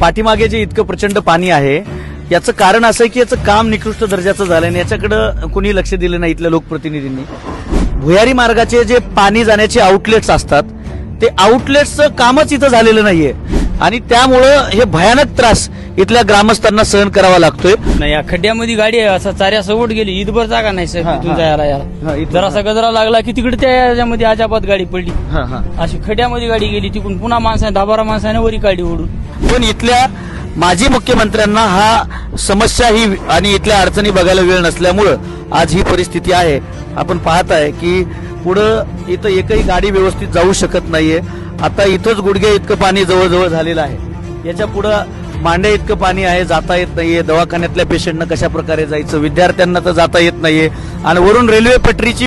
पाठीमागे जे इतकं प्रचंड पाणी आहे याचं कारण असं आहे की याचं काम निकृष्ट दर्जाचं झालं आणि याच्याकडे कुणी लक्ष दिलं नाही इथल्या लोकप्रतिनिधींनी. भुयारी मार्गाचे जे पाणी जाण्याचे आउटलेट्स असतात ते आउटलेट्सचं कामच इथं झालेलं नाहीये आणि त्यामुळं हे भयानक त्रास इथल्या ग्रामस्थांना सहन करावा लागतोय. नाही, या खड्ड्यामध्ये गाडी आहे, असं चाऱ्या सवट गेली, ईदभर जागा नाही सर हा, तिथून हा. जायला हा, याला. इथून, जरासा गजरा लागला की तिकडे त्याच्यामध्ये अजाबात गाडी पडली, हा, हा. अशी खड्ड्यामध्ये गाडी गेली, तिकडून पुन्हा माणसाने 10-12 माणसाने वरी गाडी ओढून. पण इथल्या माजी मुख्यमंत्र्यांना हा समस्या ही आणि इथल्या अडचणी बघायला वेळ नसल्यामुळं आज ही परिस्थिती आहे. आपण पाहत आहे की पुढं इथं एकही गाडी व्यवस्थित जाऊ शकत नाहीये. आता इथंच गुडघे इतकं पाणी जवळजवळ झालेलं आहे. याच्या पुढं मांड्या इतकं पाणी आहे, जाता येत नाहीये. दवाखान्यातल्या पेशंटनं कशा प्रकारे जायचं, विद्यार्थ्यांना तर जाता येत नाहीये आणि वरून रेल्वे पटरीची